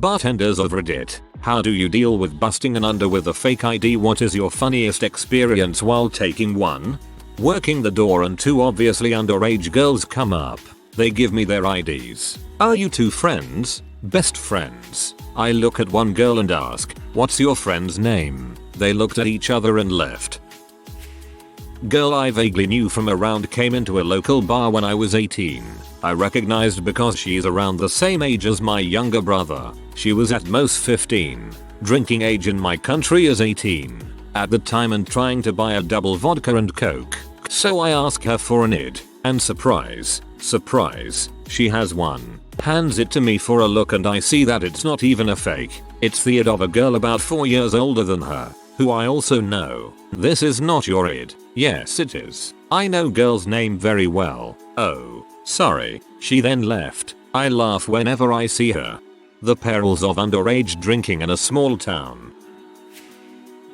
Bartenders of Reddit, how do you deal with busting an under with a fake ID? What is your funniest experience while taking one? Working the door and two obviously underage girls come up. They give me their IDs. Are you two friends? Best friends. I look at one girl and ask, what's your friend's name? They looked at each other and left. Girl I vaguely knew from around came into a local bar when I was 18. I recognized because she's around the same age as my younger brother. She was at most 15. Drinking age in my country is 18 at the time and trying to buy a double vodka and coke. So I ask her for an ID, and surprise, she has one. Hands it to me for a look and I see that it's not even a fake. It's the ID of a girl about 4 years older than her, who I also know. This is not your ID. Yes it is. I know girl's name very well. Oh, sorry. She then left. I laugh whenever I see her. The perils of underage drinking in a small town.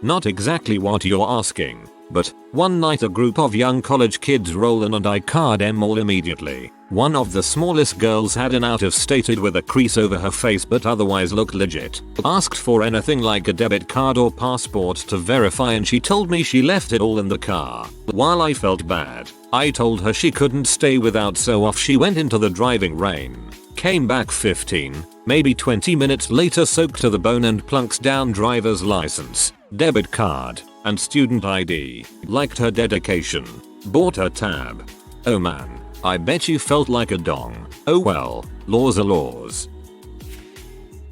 Not exactly what you're asking, but one night a group of young college kids roll in and I card them all immediately. One of the smallest girls had an out of state ID with a crease over her face but otherwise looked legit. Asked for anything like a debit card or passport to verify and she told me she left it all in the car. While I felt bad, I told her she couldn't stay without, so off she went into the driving rain. Came back 15, maybe 20 minutes later soaked to the bone and plunks down driver's license, debit card, and student ID. Liked her dedication. Bought her tab. Oh man. I bet you felt like a dong. Oh well, laws are laws.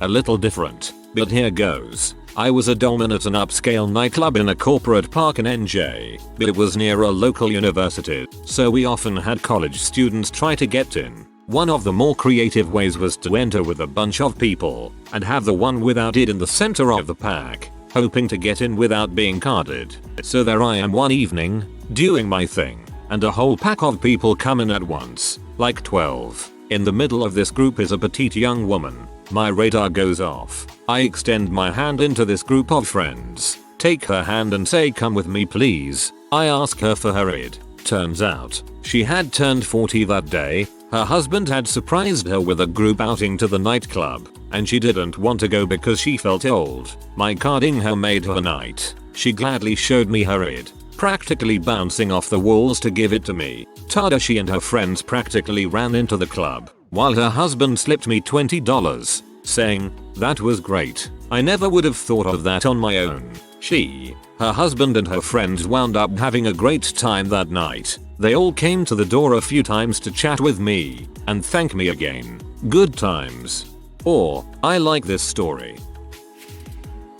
A little different, but here goes. I was a doorman at an upscale nightclub in a corporate park in NJ, but it was near a local university, so we often had college students try to get in. One of the more creative ways was to enter with a bunch of people and have the one without it in the center of the pack, hoping to get in without being carded. So there I am one evening, doing my thing, and a whole pack of people come in at once, like 12. In the middle of this group is a petite young woman. My radar goes off. I extend my hand into this group of friends, take her hand and say come with me please. I ask her for her ID. Turns out, she had turned 40 that day. Her husband had surprised her with a group outing to the nightclub, and she didn't want to go because she felt old. My carding her made her night. She gladly showed me her ID, practically bouncing off the walls to give it to me. Tada, she and her friends practically ran into the club, while her husband slipped me $20, saying, that was great. I never would have thought of that on my own. She, her husband and her friends wound up having a great time that night. They all came to the door a few times to chat with me and thank me again. Good times. Or, I like this story.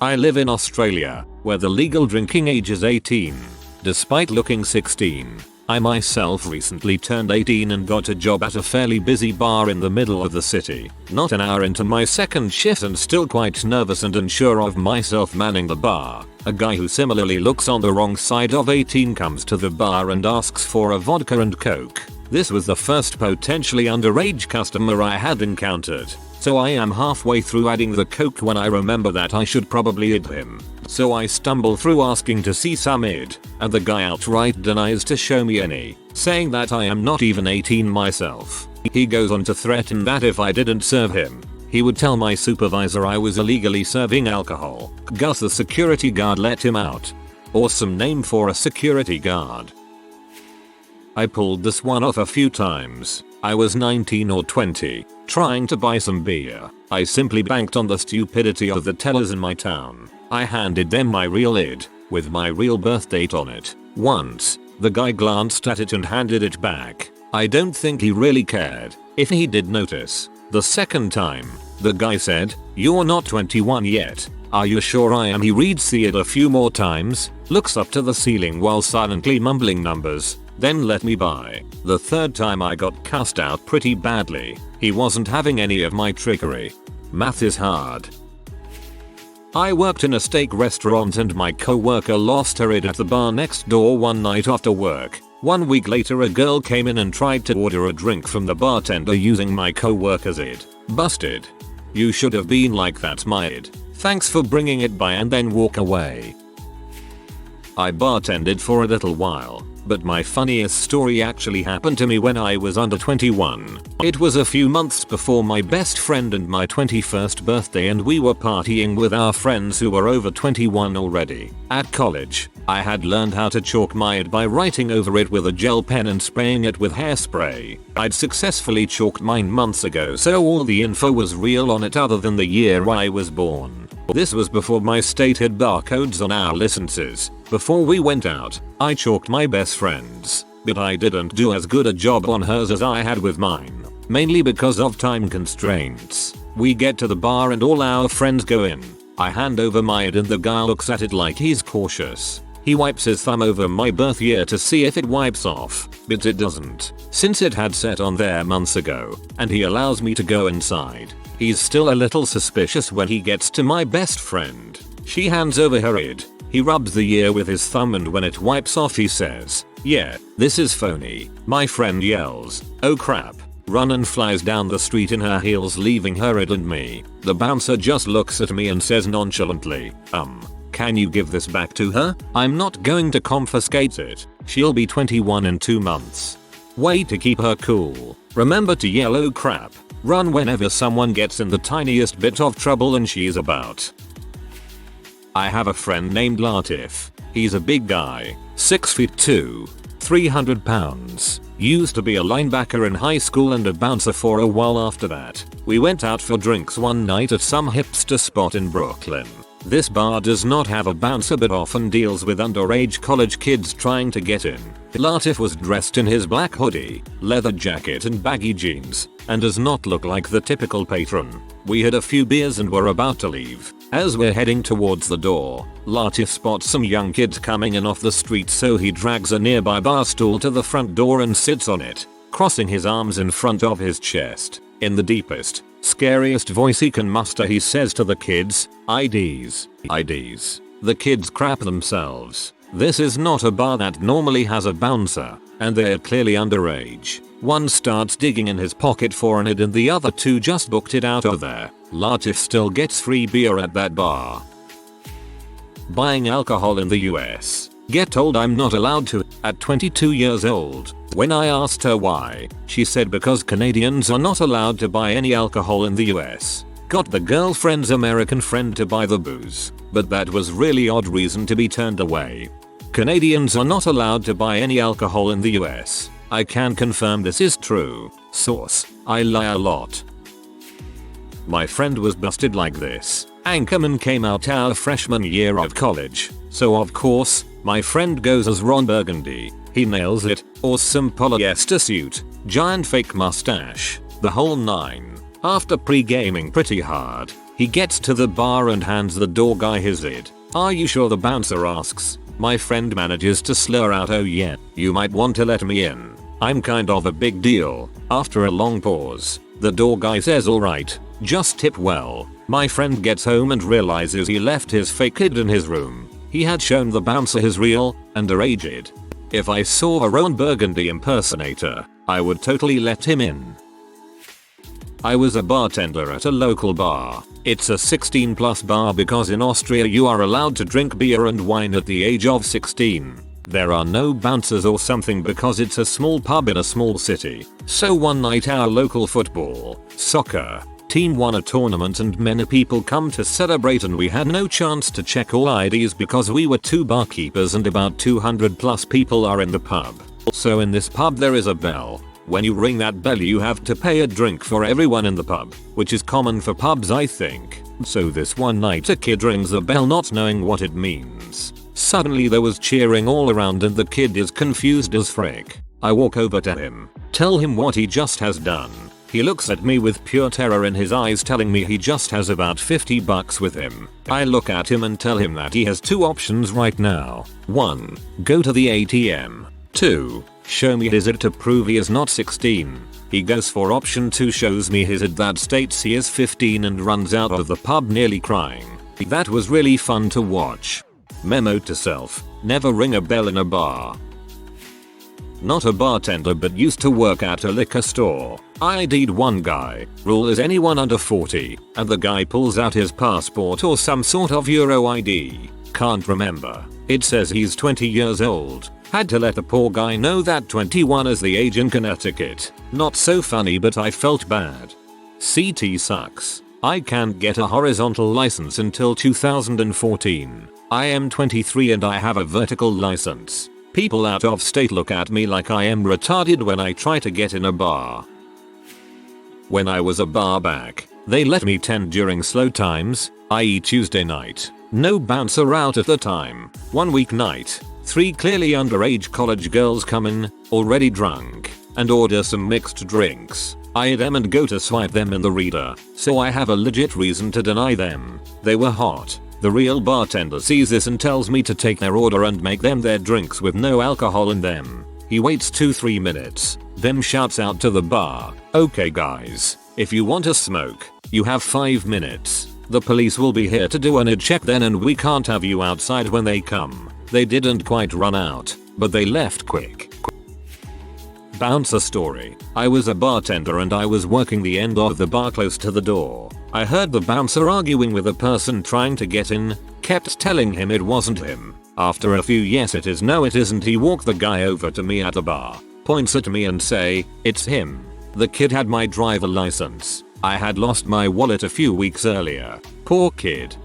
I live in Australia, where the legal drinking age is 18. Despite looking 16, I myself recently turned 18 and got a job at a fairly busy bar in the middle of the city. Not an hour into my second shift and still quite nervous and unsure of myself manning the bar, a guy who similarly looks on the wrong side of 18 comes to the bar and asks for a vodka and coke. This was the first potentially underage customer I had encountered, so I am halfway through adding the coke when I remember that I should probably ID him. So I stumble through asking to see some ID, and the guy outright denies to show me any, saying that I am not even 18 myself. He goes on to threaten that if I didn't serve him, he would tell my supervisor I was illegally serving alcohol. Gus the security guard let him out. Awesome name for a security guard. I pulled this one off a few times. I was 19 or 20, trying to buy some beer. I simply banked on the stupidity of the tellers in my town. I handed them my real ID, with my real birth date on it. Once, the guy glanced at it and handed it back. I don't think he really cared if he did notice. The second time, the guy said, "You're not 21 yet. Are you sure I am?" He reads the ID a few more times, looks up to the ceiling while silently mumbling numbers, then let me by. The third time I got cussed out pretty badly. He wasn't having any of my trickery. Math is hard. I worked in a steak restaurant and my co-worker lost her ID at the bar next door one night after work. 1 week later a girl came in and tried to order a drink from the bartender using my co-worker's ID. Busted. You should have been like, "That's my ID. Thanks for bringing it by," and then walk away. I bartended for a little while, but my funniest story actually happened to me when I was under 21. It was a few months before my best friend and my 21st birthday, and we were partying with our friends who were over 21 already. At college, I had learned how to chalk my ID by writing over it with a gel pen and spraying it with hairspray. I'd successfully chalked mine months ago, so all the info was real on it other than the year I was born. This was before my state had barcodes on our licenses. Before we went out, I chalked my best friend's, but I didn't do as good a job on hers as I had with mine, mainly because of time constraints. We get to the bar and all our friends go in. I hand over my ID and the guy looks at it like he's cautious. He wipes his thumb over my birth year to see if it wipes off, but it doesn't, since it had set on there months ago, and he allows me to go inside. He's still a little suspicious when he gets to my best friend. She hands over her ID. He rubs the year with his thumb, and when it wipes off he says, "Yeah, this is phony." My friend yells, "Oh crap," run and flies down the street in her heels, leaving her ID and me. The bouncer just looks at me and says nonchalantly, "Can you give this back to her? I'm not going to confiscate it. She'll be 21 in 2 months." Way to keep her cool. Remember to yell "oh crap." Run whenever someone gets in the tiniest bit of trouble and she's about. I have a friend named Latif. He's a big guy, 6'2", 300 pounds. Used to be a linebacker in high school and a bouncer for a while after that. We went out for drinks one night at some hipster spot in Brooklyn. This bar does not have a bouncer but often deals with underage college kids trying to get in. Latif was dressed in his black hoodie, leather jacket and baggy jeans, and does not look like the typical patron. We had a few beers and were about to leave. As we're heading towards the door, Latif spots some young kids coming in off the street, so he drags a nearby bar stool to the front door and sits on it, crossing his arms in front of his chest. In the deepest, scariest voice he can muster, he says to the kids, "IDs, IDs." The kids crap themselves. This is not a bar that normally has a bouncer, and they're clearly underage. One starts digging in his pocket for an ID and the other two just booked it out of there. Latif still gets free beer at that bar. Buying alcohol in the US. Get told I'm not allowed to at 22 years old. When I asked her why, she said because Canadians are not allowed to buy any alcohol in the US. Got the girlfriend's American friend to buy the booze, but that was really odd reason to be turned away. Canadians are not allowed to buy any alcohol in the US. I can confirm this is true. Source: I lie a lot. My friend was busted like this. Anchorman came out our freshman year of college, so of course, my friend goes as Ron Burgundy. He nails it. Awesome polyester suit, giant fake mustache, the whole nine. After pre-gaming pretty hard, he gets to the bar and hands the door guy his ID. "Are you sure?" the bouncer asks. My friend manages to slur out, "Oh yeah, you might want to let me in. I'm kind of a big deal." After a long pause, the door guy says, "Alright, just tip well." My friend gets home and realizes he left his fake ID in his room. He had shown the bouncer his real, underage ID. If I saw a Ron Burgundy impersonator, I would totally let him in. I was a bartender at a local bar. It's a 16+ bar because in Austria you are allowed to drink beer and wine at the age of 16. There are no bouncers or something because it's a small pub in a small city. So one night our local football, soccer, team won a tournament and many people come to celebrate, and we had no chance to check all IDs because we were 2 barkeepers and about 200+ people are in the pub. So in this pub there is a bell. When you ring that bell you have to pay a drink for everyone in the pub, which is common for pubs I think. So this one night a kid rings the bell not knowing what it means. Suddenly there was cheering all around and the kid is confused as frick. I walk over to him, tell him what he just has done. He looks at me with pure terror in his eyes, telling me he just has about $50 with him. I look at him and tell him that he has 2 options right now. 1. Go to the ATM. 2. Show me his ID to prove he is not 16. He goes for option 2, shows me his ID that states he is 15 and runs out of the pub nearly crying. That was really fun to watch. Memo to self: never ring a bell in a bar. Not a bartender but used to work at a liquor store. I ID'd one guy. Rule is anyone under 40, and the guy pulls out his passport or some sort of Euro ID. Can't remember. It says he's 20 years old. Had to let the poor guy know that 21 is the age in Connecticut. Not so funny, but I felt bad. CT sucks. I can't get a horizontal license until 2014. I am 23 and I have a vertical license. People out of state look at me like I am retarded when I try to get in a bar. When I was a bar back, they let me tend during slow times, i.e. Tuesday night. No bouncer out at the time. One weeknight, 3 clearly underage college girls come in, already drunk, and order some mixed drinks. I them and go to swipe them in the reader, so I have a legit reason to deny them. They were hot. The real bartender sees this and tells me to take their order and make them their drinks with no alcohol in them. He waits 2-3 minutes, then shouts out to the bar, "Okay guys, if you want to smoke, you have 5 minutes. The police will be here to do an ID check then and we can't have you outside when they come." They didn't quite run out, but they left quick. Bouncer story. I was a bartender and I was working the end of the bar close to the door. I heard the bouncer arguing with a person trying to get in, kept telling him it wasn't him. After a few "yes it is, no it isn't," he walked the guy over to me at the bar, points at me and say, "It's him." The kid had my driver license. I had lost my wallet a few weeks earlier. Poor kid.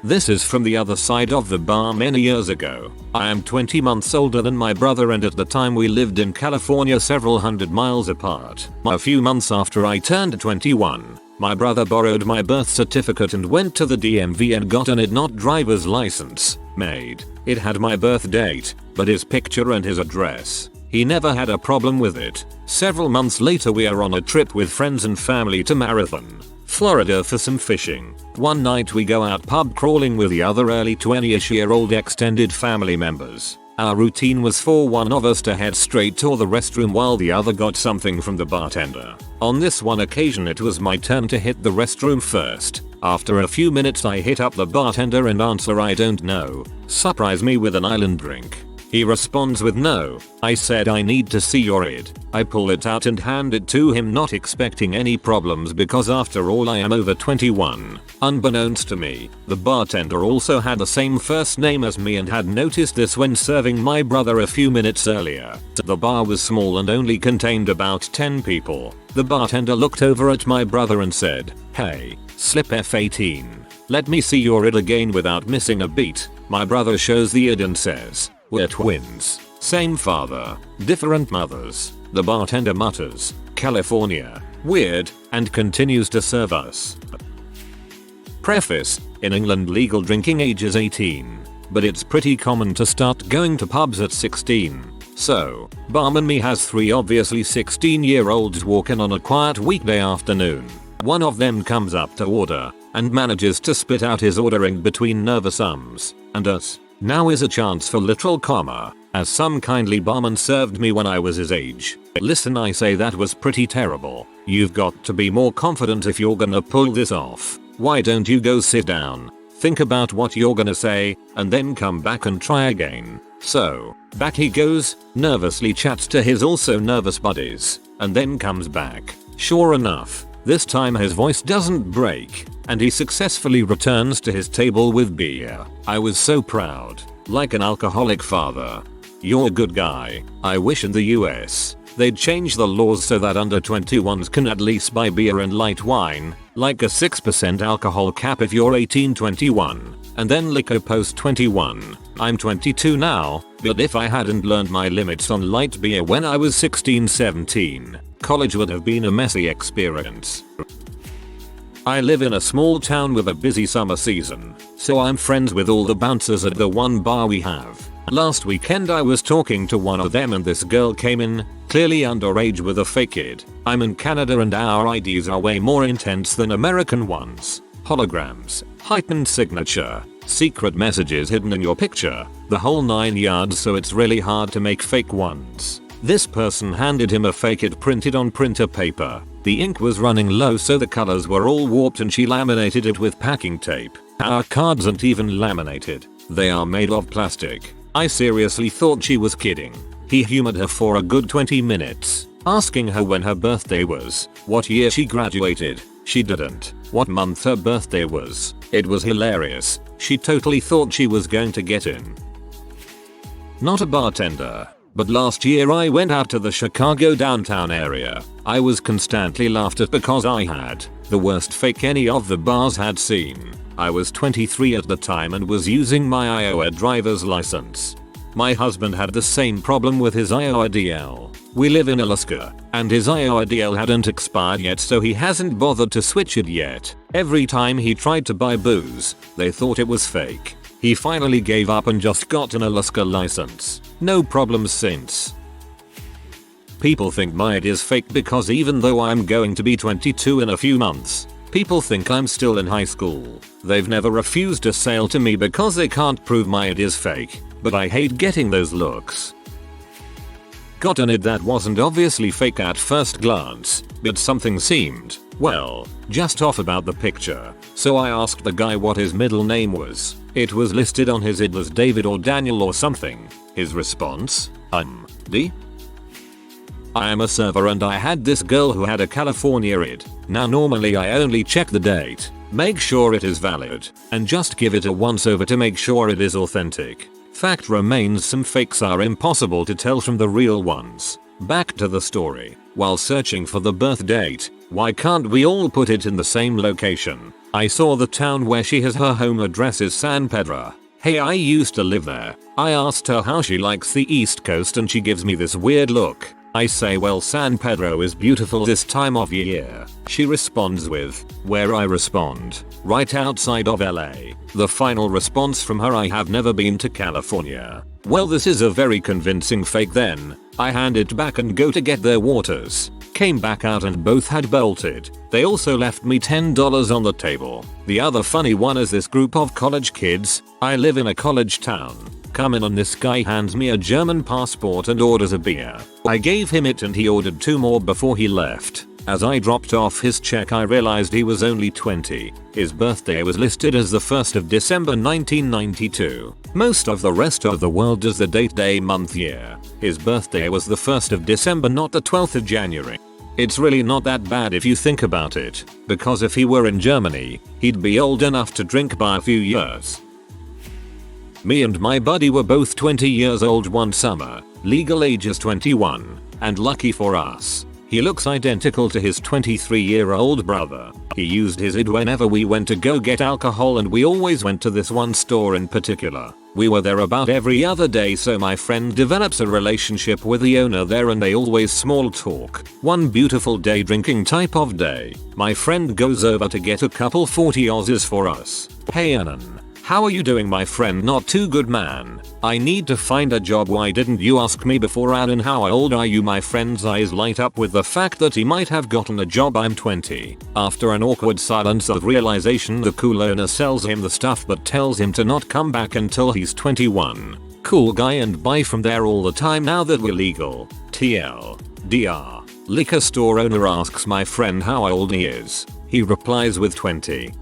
This is from the other side of the bar many years ago. I am 20 months older than my brother and at the time we lived in California several hundred miles apart. A few months after I turned 21, my brother borrowed my birth certificate and went to the DMV and got an ID not driver's license made. It had my birth date, but his picture and his address. He never had a problem with it. Several months later we are on a trip with friends and family to Marathon, Florida for some fishing. One night we go out pub crawling with the other early 20-ish-year-old extended family members. Our routine was for one of us to head straight to the restroom while the other got something from the bartender. On this one occasion it was my turn to hit the restroom first. After a few minutes I hit up the bartender and answer, "I don't know. Surprise me with an island drink." He responds with "No." I said, "I need to see your ID." I pull it out and hand it to him, not expecting any problems because after all I am over 21. Unbeknownst to me, the bartender also had the same first name as me and had noticed this when serving my brother a few minutes earlier. The bar was small and only contained about 10 people. The bartender looked over at my brother and said, "Hey, slip F18. Let me see your ID again," without missing a beat. My brother shows the ID and says, "We're twins. Same father, different mothers." The bartender mutters, "California, weird," and continues to serve us. Preface: in England legal drinking age is 18, but it's pretty common to start going to pubs at 16. So, barman me has 3 obviously 16-year-olds walk in on a quiet weekday afternoon. One of them comes up to order and manages to spit out his ordering between nervous ums and us. Now is a chance for literal karma, as some kindly barman served me when I was his age. Listen, I say that was pretty terrible. You've got to be more confident if you're gonna pull this off. Why don't you go sit down, think about what you're gonna say, and then come back and try again? So, back he goes, nervously chats to his also nervous buddies, and then comes back. Sure enough, this time his voice doesn't break, and he successfully returns to his table with beer. I was so proud, like an alcoholic father. You're a good guy. I wish in the US they'd change the laws so that under 21s can at least buy beer and light wine, like a 6% alcohol cap if you're 18-21, and then liquor post 21. I'm 22 now, but if I hadn't learned my limits on light beer when I was 16-17, college would have been a messy experience. I live in a small town with a busy summer season, so I'm friends with all the bouncers at the one bar we have. Last weekend I was talking to one of them and this girl came in, clearly underage with a fake ID. I'm in Canada and our IDs are way more intense than American ones. Holograms, heightened signature, secret messages hidden in your picture, the whole 9 yards, so it's really hard to make fake ones. This person handed him a fake ID printed on printer paper. The ink was running low so the colors were all warped and she laminated it with packing tape. Our cards aren't even laminated. They are made of plastic. I seriously thought she was kidding. He humored her for a good 20 minutes, asking her when her birthday was, what year she graduated. She didn't. What month her birthday was. It was hilarious. She totally thought she was going to get in. Not a bartender. But last year I went out to the Chicago downtown area. I was constantly laughed at because I had the worst fake any of the bars had seen. I was 23 at the time and was using my Iowa driver's license. My husband had the same problem with his Iowa DL. We live in Alaska, and his Iowa DL hadn't expired yet, so he hasn't bothered to switch it yet. Every time he tried to buy booze, they thought it was fake. He finally gave up and just got an Alaska license. No problems since. People think my ID is fake because even though I'm going to be 22 in a few months, people think I'm still in high school. They've never refused a sale to me because they can't prove my ID is fake, but I hate getting those looks. Got an ID that wasn't obviously fake at first glance, but something seemed, well, just off about the picture. So I asked the guy what his middle name was. It was listed on his ID as David or Daniel or something. His response? D? I am a server and I had this girl who had a California ID. Now normally I only check the date, make sure it is valid, and just give it a once over to make sure it is authentic. Fact remains, some fakes are impossible to tell from the real ones. Back to the story. While searching for the birth date, why can't we all put it in the same location? I saw the town where she has her home address is San Pedro. Hey, I used to live there. I asked her how she likes the East Coast and she gives me this weird look. I say, well, San Pedro is beautiful this time of year. She responds with, where? I respond, right outside of LA. The final response from her, I have never been to California. Well, this is a very convincing fake then. I hand it back and go to get their waters. Came back out and both had bolted. They also left me $10 on the table. The other funny one is this group of college kids. I live in a college town. Come in and this guy hands me a German passport and orders a beer. I gave him it and he ordered 2 more before he left. As I dropped off his check I realized he was only 20. His birthday was listed as the 1st of December 1992. Most of the rest of the world does the date, day, month, year. His birthday was the 1st of December, not the 12th of January. It's really not that bad if you think about it, because if he were in Germany, he'd be old enough to drink by a few years. Me and my buddy were both 20 years old one summer, legal age is 21, and lucky for us, he looks identical to his 23-year-old brother. He used his ID whenever we went to go get alcohol and we always went to this one store in particular. We were there about every other day, so my friend develops a relationship with the owner there and they always small talk. One beautiful day, drinking type of day, my friend goes over to get a couple 40 Aussies for us. Hey Anan, how are you doing my friend? Not too good man. I need to find a job. Why didn't you ask me before? Alan, how old are you? My friend's eyes light up with the fact that he might have gotten a job. I'm 20. After an awkward silence of realization, the cool owner sells him the stuff but tells him to not come back until he's 21. Cool guy and buy from there all the time now that we're legal. TL. DR. Liquor store owner asks my friend how old he is. He replies with 20.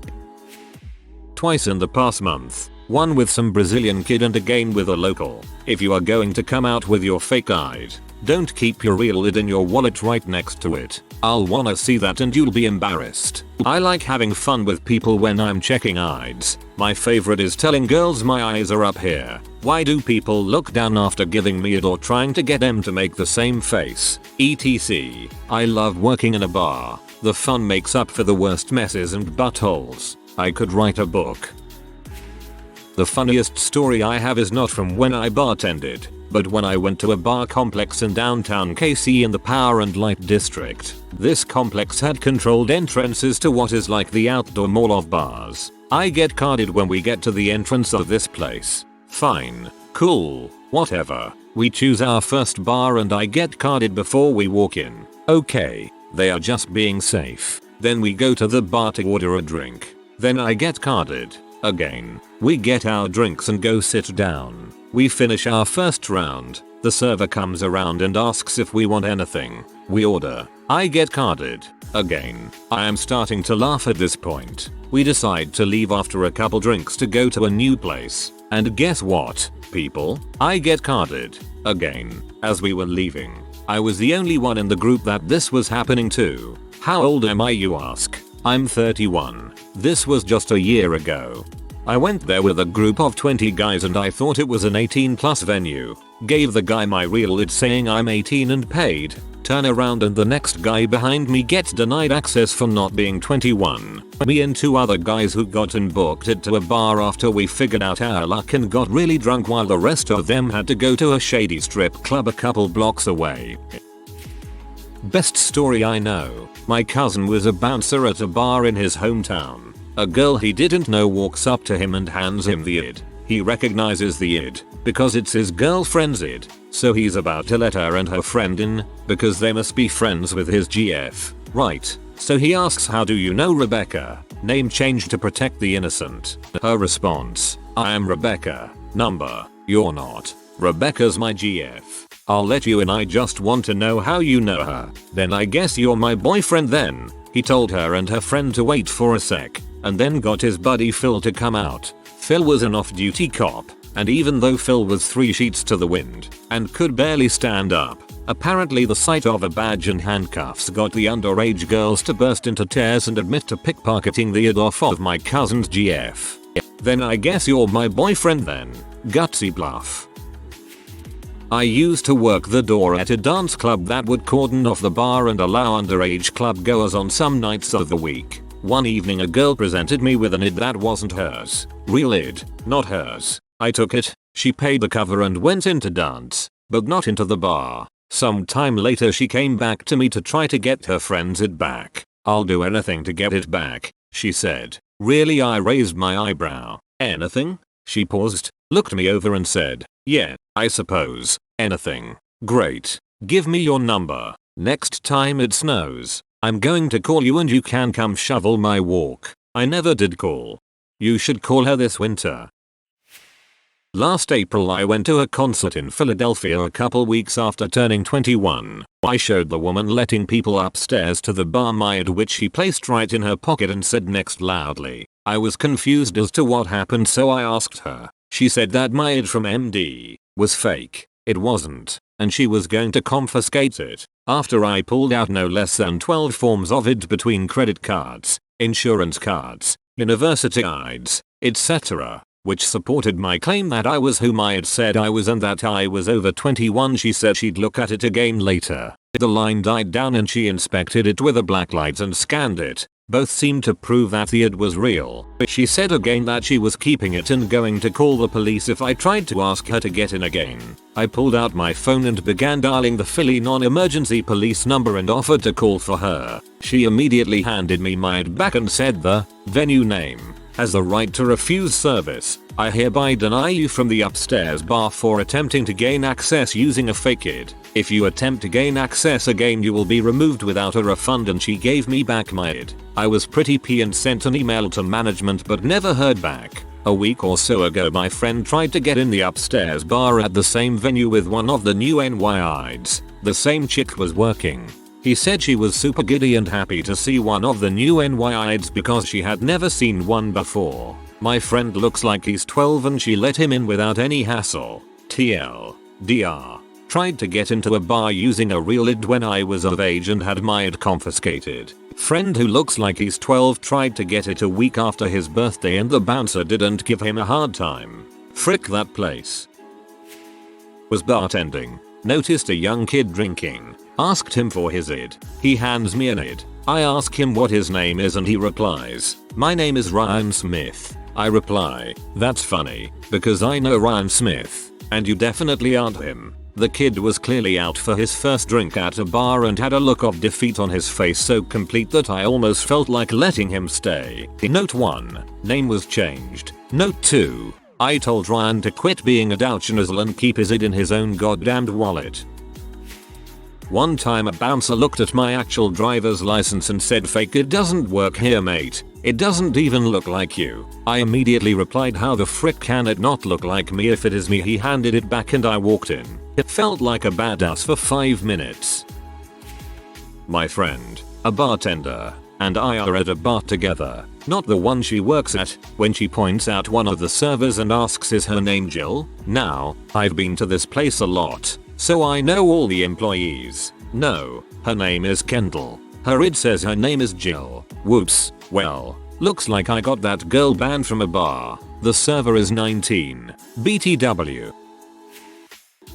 Twice in the past month. One with some Brazilian kid and again with a local. If you are going to come out with your fake ID, don't keep your real ID in your wallet right next to it. I'll wanna see that and you'll be embarrassed. I like having fun with people when I'm checking IDs. My favorite is telling girls my eyes are up here. Why do people look down after giving me it or trying to get them to make the same face? etc. I love working in a bar. The fun makes up for the worst messes and buttholes. I could write a book. The funniest story I have is not from when I bartended, but when I went to a bar complex in downtown KC in the Power and Light District. This complex had controlled entrances to what is like the outdoor mall of bars. I get carded when we get to the entrance of this place. Fine, cool, whatever. We choose our first bar and I get carded before we walk in. Okay, they are just being safe. Then we go to the bar to order a drink. Then I get carded. Again. We get our drinks and go sit down. We finish our first round. The server comes around and asks if we want anything. We order. I get carded. Again. I am starting to laugh at this point. We decide to leave after a couple drinks to go to a new place. And guess what, people? I get carded. Again. As we were leaving, I was the only one in the group that this was happening to. How old am I, you ask? I'm 31. This was just a year ago. I went there with a group of 20 guys and I thought it was an 18+ venue. Gave the guy my real ID saying I'm 18 and paid. Turn around and the next guy behind me gets denied access for not being 21. Me and 2 other guys who got and booked it to a bar after we figured out our luck and got really drunk while the rest of them had to go to a shady strip club a couple blocks away. Best story I know. My cousin was a bouncer at a bar in his hometown. A girl he didn't know walks up to him and hands him the ID. He recognizes the ID because it's his girlfriend's ID, so he's about to let her and her friend in because they must be friends with his GF, right? So he asks, how do you know Rebecca? Name changed to protect the innocent. Her response, I am Rebecca. Number, you're not. Rebecca's my GF. I'll let you in, I just want to know how you know her. Then I guess you're my boyfriend then. He told her and her friend to wait for a sec, and then got his buddy Phil to come out. Phil was an off-duty cop, and even though Phil was 3 sheets to the wind and could barely stand up, apparently the sight of a badge and handcuffs got the underage girls to burst into tears and admit to pickpocketing the ID off of my cousin's GF. Then I guess you're my boyfriend then. Gutsy bluff. I used to work the door at a dance club that would cordon off the bar and allow underage club goers on some nights of the week. One evening a girl presented me with an ID that wasn't hers. Real ID, not hers. I took it, she paid the cover and went in to dance, but not into the bar. Some time later she came back to me to try to get her friend's ID back. I'll do anything to get it back, she said. Really? I raised my eyebrow. Anything? She paused, looked me over and said, yeah, I suppose. Anything. Great. Give me your number. Next time it snows, I'm going to call you and you can come shovel my walk. I never did call. You should call her this winter. Last April I went to a concert in Philadelphia a couple weeks after turning 21. I showed the woman letting people upstairs to the bar my ID, which she placed right in her pocket and said next loudly. I was confused as to what happened, so I asked her. She said that my ID from MD was fake. It wasn't, and she was going to confiscate it. After I pulled out no less than 12 forms of ID between credit cards, insurance cards, university IDs, etc., which supported my claim that I was whom I had said I was and that I was over 21. She said she'd look at it again later. The line died down and she inspected it with a blacklight and scanned it. Both seemed to prove that the ID was real. She said again that she was keeping it and going to call the police if I tried to ask her to get in again. I pulled out my phone and began dialing the Philly non-emergency police number and offered to call for her. She immediately handed me my ID back and said the venue name has the right to refuse service. I hereby deny you from the upstairs bar for attempting to gain access using a fake ID. If you attempt to gain access again you will be removed without a refund, and she gave me back my ID. I was pretty pissed and sent an email to management but never heard back. A week or so ago my friend tried to get in the upstairs bar at the same venue with one of the new NY IDs. The same chick was working. He said she was super giddy and happy to see one of the new NY IDs because she had never seen one before. My friend looks like he's 12 and she let him in without any hassle. TLDR. Tried to get into a bar using a real ID when I was of age and had my ID confiscated. Friend who looks like he's 12 tried to get it a week after his birthday and the bouncer didn't give him a hard time. Frick that place. Was bartending. Noticed a young kid drinking. Asked him for his ID. He hands me an ID. I ask him what his name is and he replies, my name is Ryan Smith. I reply, that's funny, because I know Ryan Smith, and you definitely aren't him. The kid was clearly out for his first drink at a bar and had a look of defeat on his face so complete that I almost felt like letting him stay. Note 1. Name was changed. Note 2. I told Ryan to quit being a douchnozzle and keep his ID in his own goddamned wallet. One time a bouncer looked at my actual driver's license and said, fake it doesn't work here mate. It doesn't even look like you. I immediately replied, how the frick can it not look like me if it is me? He handed it back and I walked in. It felt like a badass for 5 minutes. My friend, a bartender, and I are at a bar together. Not the one she works at, when she points out one of the servers and asks, is her name Jill? Now, I've been to this place a lot, so I know all the employees. No, her name is Kendall. Her id says her name is Jill. Whoops. Well, looks like I got that girl banned from a bar. The server is 19. BTW.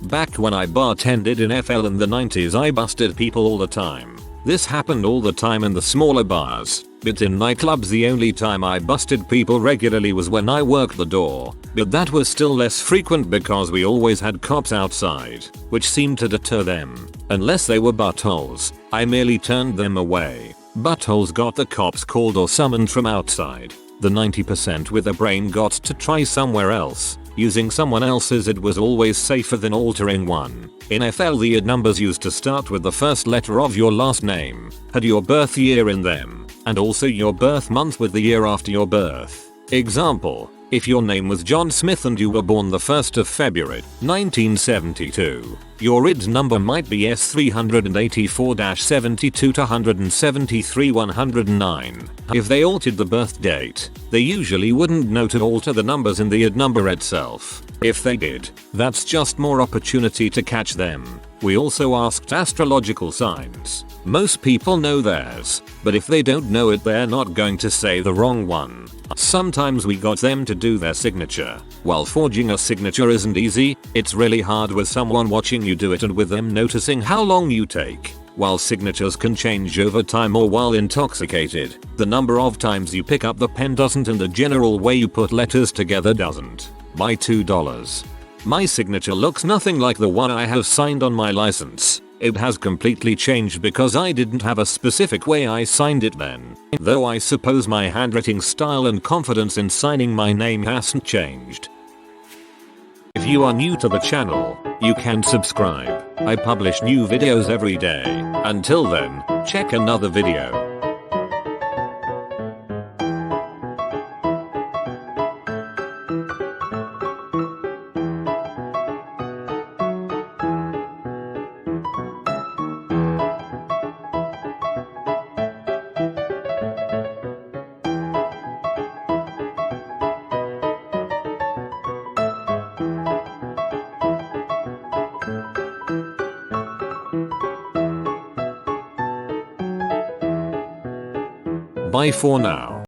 Back when I bartended in FL in the 90s, I busted people all the time. This happened all the time in the smaller bars, but in nightclubs the only time I busted people regularly was when I worked the door, but that was still less frequent because we always had cops outside, which seemed to deter them. Unless they were buttholes, I merely turned them away. Buttholes got the cops called or summoned from outside. The 90% with a brain got to try somewhere else. Using someone else's id was always safer than altering one. In FL the id numbers used to start with the first letter of your last name, had your birth year in them, and also your birth month with the year after your birth. Example, if your name was John Smith and you were born the 1st of February, 1972, your id number might be S384-72-173-109. If they altered the birth date, they usually wouldn't know to alter the numbers in the id number itself. If they did, that's just more opportunity to catch them. We also asked astrological signs. Most people know theirs, but if they don't know it they're not going to say the wrong one. Sometimes we got them to do their signature. While forging a signature isn't easy, it's really hard with someone watching you do it and with them noticing how long you take. While signatures can change over time or while intoxicated, the number of times you pick up the pen doesn't, and the general way you put letters together doesn't. Buy $2. My signature looks nothing like the one I have signed on my license. It has completely changed because I didn't have a specific way I signed it then. Though I suppose my handwriting style and confidence in signing my name hasn't changed. If you are new to the channel, you can subscribe. I publish new videos every day. Until then, check another video. Bye for now.